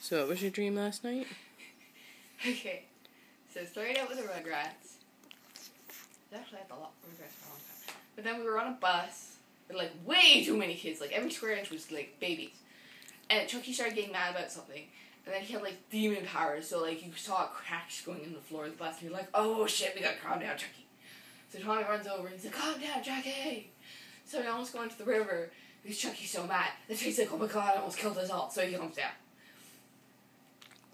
So what was your dream last night? Okay. So started out with the Rugrats. Actually, I had a lot of Rugrats for a long time. But then we were on a bus with, like, way too many kids. Like, every square inch was, like, babies. And Chucky started getting mad about something. And then he had, like, demon powers. So, like, you saw cracks going in the floor of the bus. And you're like, oh, shit, we gotta calm down, Chucky. So Tommy runs over and he's like, calm down, Chucky. So we almost go into the river. Because Chucky's so mad. And he's like, oh my god, I almost killed us all. So he calms down.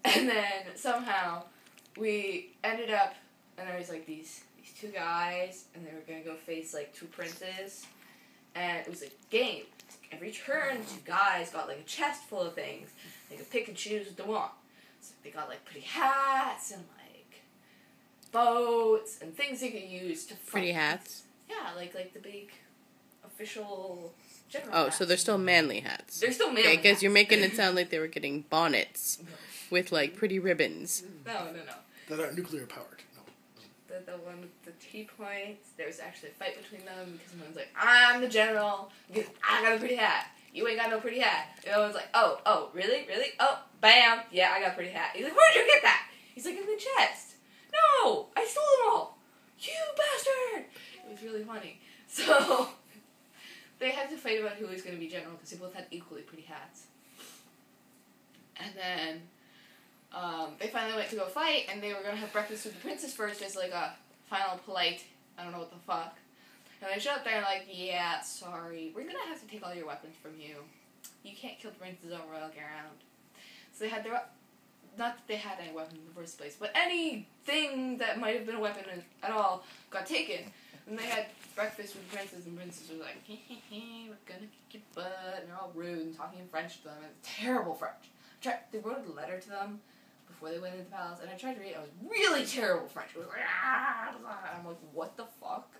And then somehow we ended up, and there was like these two guys, and they were gonna go face like two princes, and it was a game. Every turn, two guys got like a chest full of things. They could pick and choose what they want. So they got like pretty hats and like boats and things they could use to fight. Pretty hats? Yeah, like the big official general Oh, hats. so they're still manly hats. They're still manly Okay, because hats. you're making it sound like they were getting bonnets with like pretty ribbons. No. That are nuclear powered. No. The one with the T-points, there was actually a fight between them because one's like, I'm the general, because I got a pretty hat. You ain't got no pretty hat. And the other one's like, oh, really? Oh, bam, yeah, I got a pretty hat. He's like, where'd you get that? He's like, in the chest. No, I stole them all. You bastard! It was really funny. So, they had to fight about who was going to be general because they both had equally pretty hats. And then they finally went to go fight, and they were going to have breakfast with the princess first as like a final polite, I don't know what the fuck. And they showed up there and like, yeah, sorry, we're going to have to take all your weapons from you. You can't kill the princess on royal ground. So they had their, not that they had any weapons in the first place, but anything that might have been a weapon at all got taken. And they had breakfast with the princess, and the princess was like, we're gonna kick your butt, and they're all rude and talking in French to them, and it's terrible French. They wrote a letter to them before they went into the palace, and I tried to read it. It was really terrible French. It was like, I'm like, what the fuck?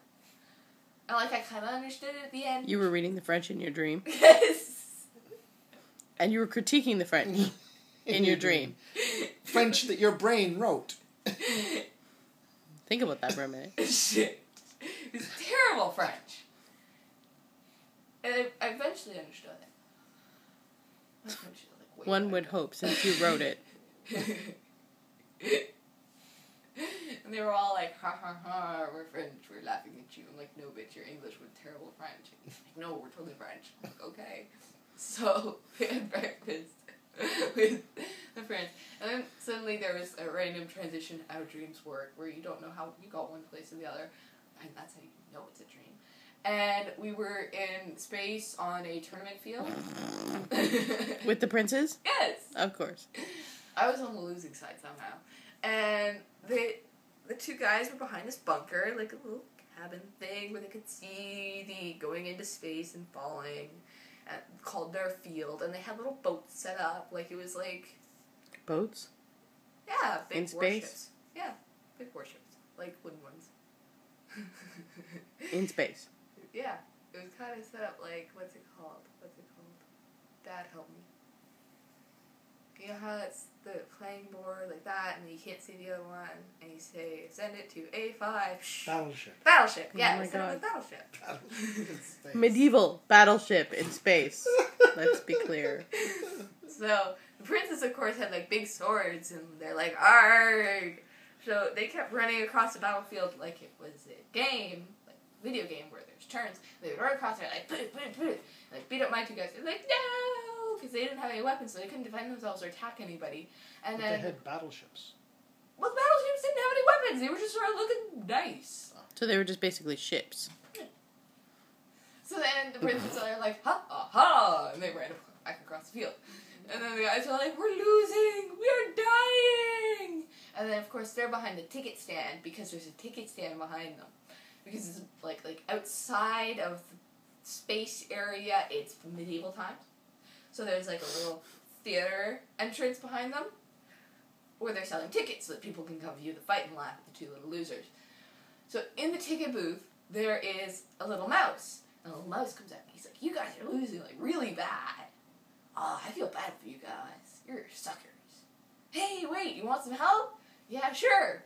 And like, I kind of understood it at the end. You were reading the French in your dream? Yes! And you were critiquing the French in your dream? French that your brain wrote. Think about that for a minute. Shit. It was terrible French. And I eventually understood it. One would hope, since you wrote it. And they were all like, ha ha ha, we're French, we're laughing at you. I'm like, no bitch, your English was terrible French. Like, no, we're totally French. I'm like, okay. So, we had breakfast with the friends. And then suddenly there was a random transition how dreams work, where you don't know how you got one place to the other. And that's how you know it's a dream. And we were in space on a tournament field. With the princes? Yes! Of course. I was on the losing side somehow. And the two guys were behind this bunker, like a little cabin thing where they could see the going into space and falling, called their field. And they had little boats set up, like it was like... Boats? Yeah, big in space? warships. Yeah, big warships. Like wooden ones. In space? Yeah. It was kind of set up like, what's it called? Dad, help me. You know how it's the playing board like that, and you can't see the other one, and you say, send it to A5. Shh. Battleship, yeah. Oh my God. Battleship. Medieval battleship in space. Let's be clear. So, the princess, of course, had, like, big swords, and they're like, argh! So, they kept running across the battlefield like it was a game, like a video game where there's turns. They would run across there, like, put it, like, beat up my two guys. They're like, no! Because they didn't have any weapons, so they couldn't defend themselves or attack anybody. And then... They had battleships. Well, the battleships didn't have any weapons. They were just sort of looking nice. So they were just basically ships. So then the princess are like, ha, ha, ha, and they ran back across the field. And then the guys are like, we're losing, we're dying. And then, of course, they're behind the ticket stand because there's a ticket stand behind them. Because it's like outside of the space area, it's medieval times. So there's like a little theater entrance behind them where they're selling tickets so that people can come view the fight and laugh at the two little losers. So in the ticket booth, there is a little mouse. And a little mouse comes out and he's like, you guys are losing like really bad. Oh, I feel bad for you guys. You're suckers. Hey, wait, you want some help? Yeah, sure.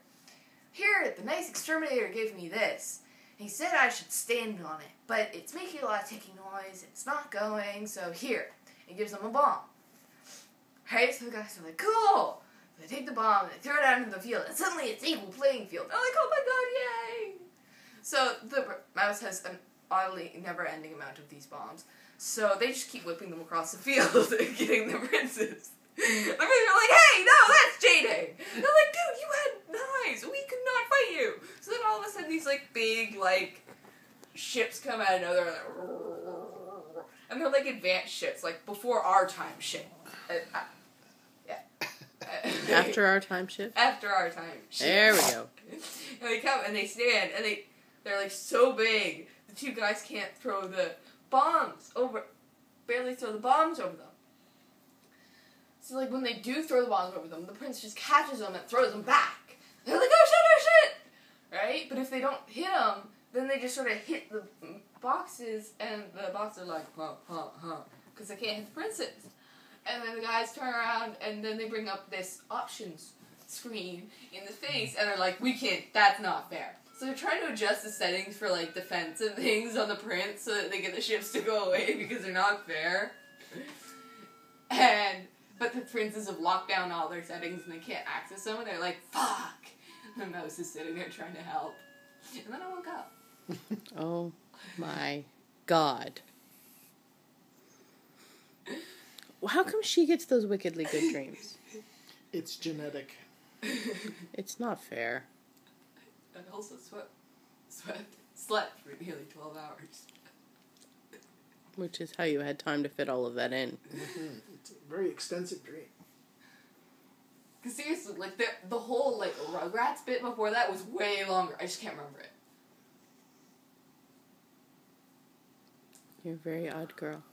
Here, the nice exterminator gave me this. He said I should stand on it, but it's making a lot of ticking noise. It's not going, so here. He gives them a bomb. Right? So the guys are like, cool! So they take the bomb and they throw it out into the field, and suddenly it's equal playing field. I'm like, oh my god, yay! So the mouse has an oddly never-ending amount of these bombs. So they just keep whipping them across the field and getting the princes. The princes are like, hey, no, that's cheating! They're like, dude, you had knives! We could not fight you! So then all of a sudden these, like, big, like, ships come out of nowhere, like, and they're, like, advanced ships, like, before our time ship. Yeah. After our time shift? After our time ship. There we go. And they come and they stand and they're like so big. The two guys can't throw the bombs over, barely throw the bombs over them. So like when they do throw the bombs over them, the prince just catches them and throws them back. They're like, oh shit, right? But if they don't hit them, then they just sort of hit the boxes, and the boxes are like, because they can't hit the princes. And then the guys turn around, and then they bring up this options screen in the face, and they're like, we can't, that's not fair. So they're trying to adjust the settings for, like, defense and things on the prince so that they get the ships to go away because they're not fair. But the princes have locked down all their settings and they can't access them, and they're like, fuck! And the mouse is sitting there trying to help. And then I woke up. Oh my god. Well, how come she gets those wickedly good dreams? It's genetic. It's not fair. And also slept for nearly 12 hours. Which is how you had time to fit all of that in. Mm-hmm. It's a very extensive dream. Because seriously, like, the whole, like, Rugrats bit before that was way longer. I just can't remember it. You're a very odd girl.